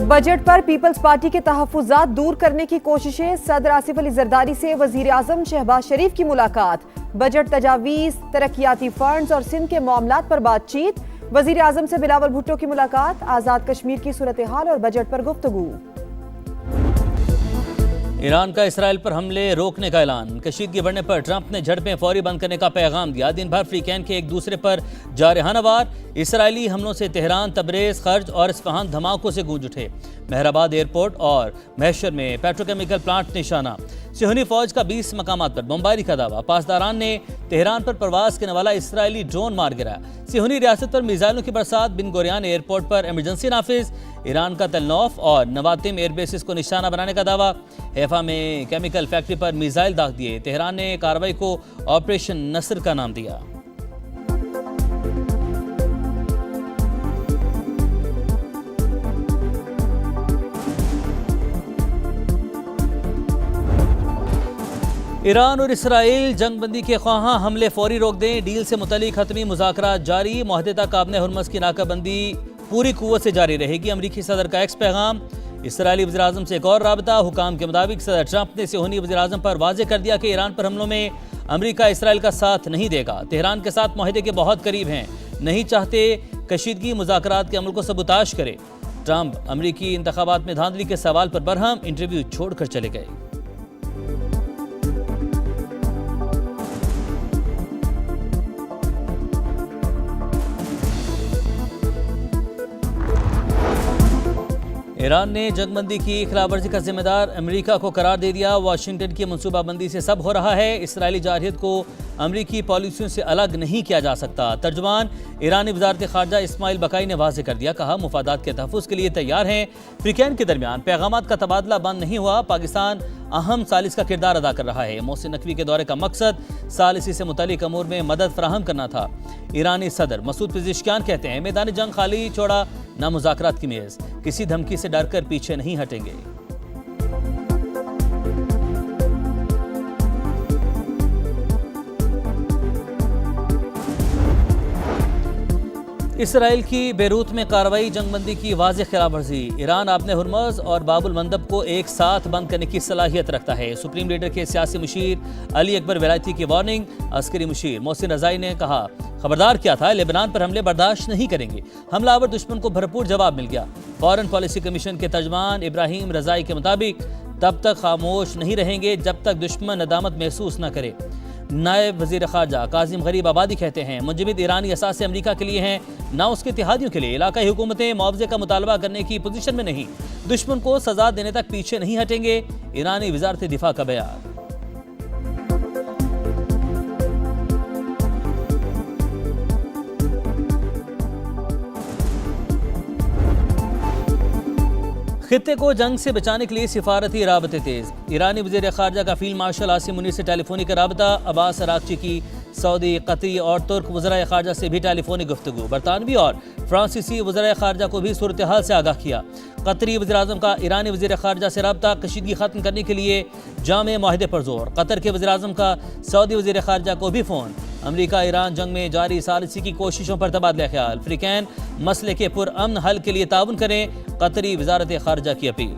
Budget पर peoples party के तहफ्फुज़ात दूर करने की कोशिशें। सदर आसिफ अली जरदारी से वजीर आजम शहबाज शरीफ की मुलाकात। बजट तजावीज़, तरक्याती फंड्स और सिंध के मामलात पर बातचीत। वजीर आजम से बिलावल भुट्टो की मुलाकात। आज़ाद कश्मीर की सूरत हाल और बजट पर गुफ्तगू। ईरान का इसराइल पर हमले रोकने का ऐलान। कशीदगी बढ़ने पर ट्रंप ने झड़पें फौरी बंद करने का पैगाम दिया। दिन भर फ्रीकैन के एक दूसरे पर जारहाना वार। इसराइली हमलों से तेहरान, तबरेज, खर्ज और इस्फहान धमाकों से गूंज उठे। मेहराबाद एयरपोर्ट और महशर में पेट्रोकेमिकल प्लांट निशाना। सिहूनी फौज का 20 मकामात पर बमबारी का दावा। पासदारान ने तेहरान पर परवाज करने वाला इसराइली ड्रोन मार गिराया। सिहूनी रियासत पर मिसाइलों की बरसात। बिन गोरियान एयरपोर्ट पर इमरजेंसी नाफिज। ईरान का तलनौफ और नवातिम एयरबेसिस को निशाना बनाने का दावा। हैफा में केमिकल फैक्ट्री पर मिसाइल दाग दिए। तेहरान ने कार्रवाई को ऑपरेशन नसर का नाम दिया। ईरान और इसराइल जंगबंदी के ख्वाहां, हमले फौरी रोक दें। डील से मुतल्लिक हतमी मुज़ाकरात जारी। मुआहदे तक आबने हुर्मुज़ की नाकाबंदी पूरी कुव्वत से जारी रहेगी। अमरीकी सदर का एक्स पैगाम। इसराइली वज़ीर आज़म से एक और राबता। हुकाम के मुताबिक सदर ट्रंप ने सिहूनी वज़ीर आज़म पर वाज़ेह कर दिया कि ईरान पर हमलों में अमरीका इसराइल का साथ नहीं देगा। तेहरान के साथ मुआहदे के बहुत करीब हैं, नहीं चाहते कशीदगी मुज़ाकरात के अमल को सबूताश करे। ट्रंप अमरीकी इंतखाबात में धांधली के सवाल पर बरहम। इंटरव्यू छोड़कर चले गए। ईरान ने जंगबंदी की खिलाफवर्जी का जिम्मेदार अमेरिका को करार दे दिया। वाशिंगटन की मनसूबाबंदी से सब हो रहा है। इसराइली जारहियत को अमरीकी पॉलिसियों से अलग नहीं किया जा सकता। तर्जुमान ईरानी वज़ारत ख़ारजा इस्माइल बकाई ने वाज़ेह कर दिया। कहा, मुफादात के तहफ़्फ़ुज़ के लिए तैयार हैं। फ्रीकैन के दरमियान पैगामात का तबादला बंद नहीं हुआ। पाकिस्तान अहम सालिस का किरदार अदा कर रहा है। मोहसिन नकवी के दौरे का मकसद सालिसी से मुतल्लिक अमूर में मदद फराहम करना था। ईरानी सदर मसूद पेज़ेश्कियान कहते हैं, मैदान जंग खाली छोड़ा ना मुज़ाकरात की मेज़। किसी धमकी से डरकर पीछे नहीं हटेंगे। इसराइल की बेरूत में कार्रवाई, जंगबंदी की वाज़ेह खिलाफवर्जी। ईरान आपने हुर्मुज़ और बाबुल मंदब को एक साथ बंद करने की सलाहियत रखता है। सुप्रीम लीडर के सियासी मुशीर अली अकबर वलायती की वार्निंग। अस्करी मुशीर मोहसिन रज़ाई ने कहा, खबरदार क्या था, लेबनान पर हमले बर्दाश्त नहीं करेंगे। हमलावर दुश्मन को भरपूर जवाब मिल गया। फॉरेन पॉलिसी कमीशन के तर्जमान इब्राहिम रज़ाई के मुताबिक तब तक खामोश नहीं रहेंगे जब तक दुश्मन नदामत महसूस न करे। नायब वजीर खारजा काजिम गरीब आबादी कहते हैं, मुंजमद ईरानी असासे अमरीका के लिए हैं, ना उसके इत्तेहादियों के लिए। इलाकाई हुकूमतें मुआवजे का मुतालबा करने की पोजीशन में नहीं। दुश्मन को सजा देने तक पीछे नहीं हटेंगे। ईरानी वजारत दिफा का बयान। खित्ते को जंग से बचाने के लिए सिफारती राबते तेज। ईरानी वज़ीर ख़ारजा का फील्ड मार्शल आसिम मुनीर से टेलीफोनिक राबता। अब्बास अरागची की सऊदी, कतरी और तुर्क वज़राए ख़ारजा से भी टेलीफोनिक गुफ्तगू। बरतानवी और फ्रांसीसी वज़राए ख़ारजा को भी सूरत हाल से आगाह किया। कतरी वज़ीर आज़म का ईरानी वज़ीर ख़ारजा से राबता। कशीदगी ख़त्म करने के लिए जामे मुआहदे पर जोर। कतर के वज़ीर आज़म का सऊदी वज़ीर ख़ारजा को भी फ़ोन। अमरीका ईरान जंग में जारी सालिसी की कोशिशों पर तबादला ख्याल। फ्रीकैन मसले के पुरअमन हल के लिए ताउन करें। कतरी वज़ारत ख़ारजा की अपील।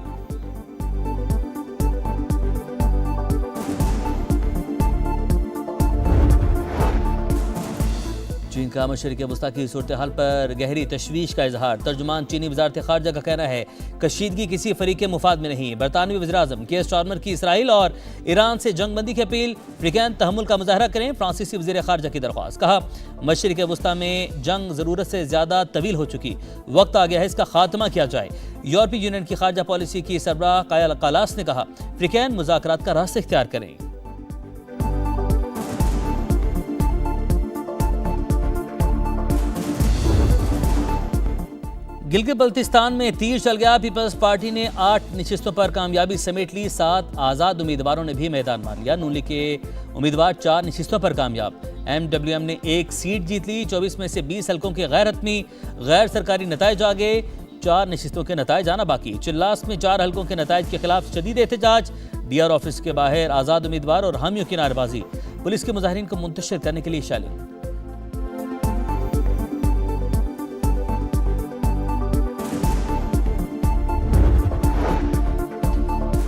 चीन का मशरिक़ वस्ता की सूरत हाल पर गहरी तशवीश का इजहार। तर्जुमान चीनी वज़ारत ख़ारजा का कहना है, कशीदगी किसी फरीक के मुफाद में नहीं। बरतानवी वज़ीर आज़म के स्टार्मर की इसराइल और ईरान से जंगबंदी की अपील। फ्रीकैन तहम्मुल का मुज़ाहरा करें। फ्रांसीसी वज़ीर ख़ारजा की दरख्वास्त। कहा, मशरिक़ वस्ता में जंग ज़रूरत से ज़्यादा तवील हो चुकी, वक्त आ गया है इसका खात्मा किया जाए। यूरोपीय यूनियन की ख़ारजा पॉलिसी की सरबराह काया कालास ने कहा, फ्रीकैन मुज़ाकरात का रास्ता इख्तियार करें। गिलगित बल्तिस्तान में तीर चल गया। पीपल्स पार्टी ने 8 नशिस्तों पर कामयाबी समेट ली। 7 आज़ाद उम्मीदवारों ने भी मैदान मार लिया। नून लीग के उम्मीदवार 4 नशिस्तों पर कामयाब। MWM ने 1 सीट जीत ली। 24 में से 20 हल्कों के गैर हतमी गैर सरकारी नताइज आ गए। 4 नशिस्तों के नताइज आना बाकी। चिल्लास में 4 हल्कों के नताइज के खिलाफ शदीद एहतजाज। DR ऑफिस के बाहर आज़ाद उम्मीदवार और हामियों की नारेबाजी। पुलिस के मुजाहिरीन को मुंतशिर करने के लिए चैलेंज।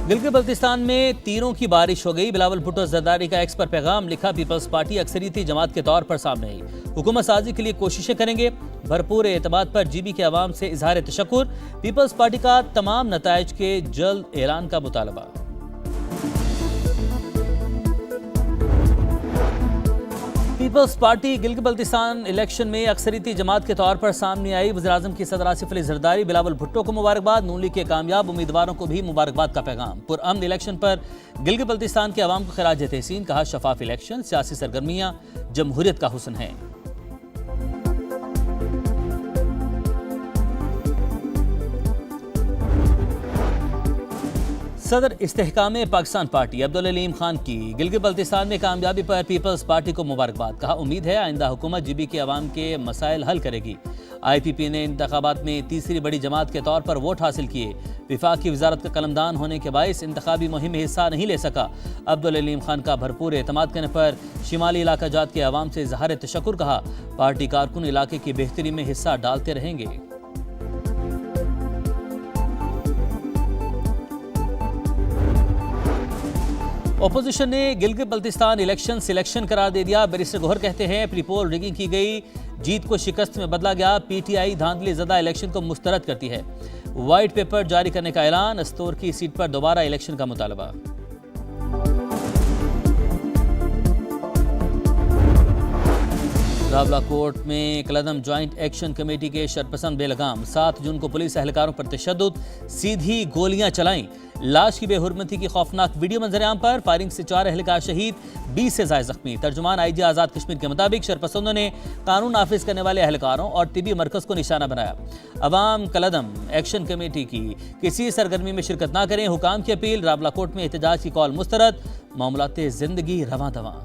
गिलगित बल्तिस्तान में तीरों की बारिश हो गई। बिलावल भुट्टो जरदारी का एक्स पर पैगाम लिखा, पीपल्स पार्टी अक्सरियती जमात के तौर पर सामने आई, हुकूमत साजी के लिए कोशिशें करेंगे। भरपूर एतमाद पर जीबी के अवाम से इजहार तशक्कुर। पीपल्स पार्टी का तमाम नताइज के जल्द ऐलान का मुतालबा। पीपल्स पार्टी गिलगित बल्तिस्तान इलेक्शन में अक्सरियती जमात के तौर पर सामने आई। वज़ीर-ए-आज़म की सदर आसिफ अली जरदारी, बिलावल भुट्टो को मुबारकबाद। नून लीग के कामयाब उम्मीदवारों को भी मुबारकबाद का पैगाम। पुरअमन इलेक्शन पर गिलगित बल्तिस्तान के अवाम को खिराज तहसीन, कहा शफाफ इलेक्शन, सियासी सरगर्मियां जमहूरियत का हुस्न है। सदर इस्तेहकाम पाकिस्तान पार्टी अब्दुल अलीम खान की गिलगित बल्तिस्तान में कामयाबी पर पीपल्स पार्टी को मुबारकबाद, कहा उम्मीद है आइंदा हुकूमत जीबी के अवाम के मसाइल हल करेगी। IPP ने इंतखाबात में तीसरी बड़ी जमात के तौर पर वोट हासिल किए। विफाक की वजारत का कलमदान होने के बायस इंतखाबी मुहिम में हिस्सा नहीं ले सका। अब्दुल अलीम खान का भरपूर एतमाद करने पर शिमाली इलाका जात के अवाम से इजहार तशक्कुर, कहा पार्टी कारकुन इलाके की बेहतरी में हिस्सा डालते रहेंगे। ओपोजिशन ने गिलगित बल्तिस्तान इलेक्शन सिलेक्शन करार दे दिया। बैरिस्टर गौहर कहते हैं प्री पोल रिगिंग की गई, जीत को शिकस्त में बदला गया। PTI धांधली ज़दा इलेक्शन को मुस्तरद करती है। व्हाइट पेपर जारी करने का ऐलान। अस्तोर की सीट पर दोबारा इलेक्शन का मुतालबा। रावला कोर्ट में कलदम ज्वाइंट एक्शन कमेटी के शरपसंद बेलगाम। 7 जून को पुलिस एहलकारों पर तशद्दुद, सीधी गोलियां चलाई। लाश की बेहुरमती की खौफनाक वीडियो मंजरेआम पर। फायरिंग से 4 एहलकार शहीद, 20 से ज्यादा जख्मी। तर्जुमान IG आज़ाद कश्मीर के मुताबिक शरपसंदों ने कानून नाफिज करने वाले एहलकारों और तिबी मरकज को निशाना बनाया। अवाम कलदम एक्शन कमेटी की किसी सरगर्मी में शिरकत ना करें, हुकाम की अपील। रावला कोर्ट में एहतजाज की कॉल मुस्तरद। मामलाते जिंदगी रवां दवां।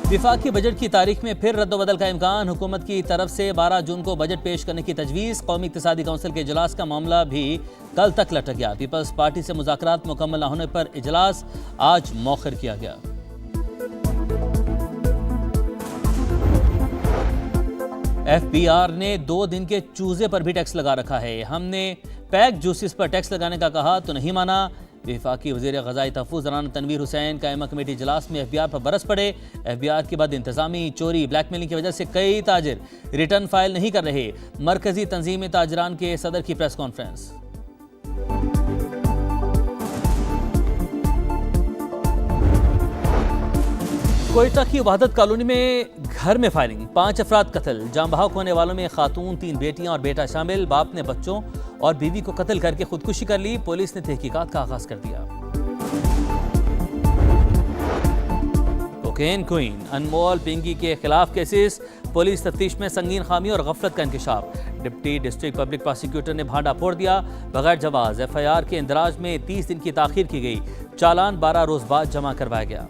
विफाकी बजट की तारीख में फिर रद्दबदल का इम्कान। हुकूमत की तरफ से 12 जून को बजट पेश करने की तजवीज़। कौमी इक़्तिसादी कौंसिल के इजलास का मामला भी कल तक लटक गया। पीपल्स पार्टी से मुज़ाकरात मुकम्मल न होने पर इजलास आज मौखर किया गया। FBR ने 2 दिन के चूजे पर भी टैक्स लगा रखा है। हमने पैक जूसेस पर टैक्स लगाने का कहा तो नहीं माना। वफाकी वज़ीर ग़ज़ाई तहफ़्फ़ुज़ राना तनवीर हुसैन कायमा कमेटी इजलास में FBR पर बरस पड़े। FBR के बाद इंतज़ामी चोरी ब्लैकमेलिंग की वजह से कई ताजिर रिटर्न फाइल नहीं कर रहे। मरकजी तंजीम ताजरान के सदर की प्रेस कॉन्फ्रेंस। कोयटा की वहादत कॉलोनी में घर में फायरिंग, 5 अफराद कत्ल। जान बहाक होने वालों में खातून, 3 बेटियां और बेटा शामिल। बाप ने बच्चों और बीवी को कत्ल करके खुदकुशी कर ली। पुलिस ने तहकीकात का आगाज कर दिया। कोकेन क्वीन अनमोल पिंगी के खिलाफ केसेस। पुलिस तफ्तीश में संगीन खामी और गफलत का इंकशाफ। डिप्टी डिस्ट्रिक्ट पब्लिक प्रोसिक्यूटर ने भांडा फोड़ दिया। बगैर जवाज FIR के इंदराज में 30 दिन की ताखीर की गई। चालान 12 रोज बाद जमा करवाया गया।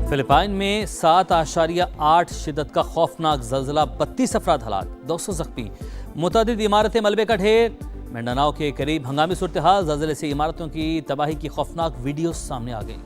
फिलिपाइन में 7.8 शिद्दत का खौफनाक जल्जला, 32 अफराद हलाक, 200 जख्मी। मुतअद्दिद इमारतें मलबे का ढेर। मिंडानाओ के करीब हंगामी सूरत हाल। जल्जले से इमारतों की तबाही की खौफनाक वीडियो सामने आ गई।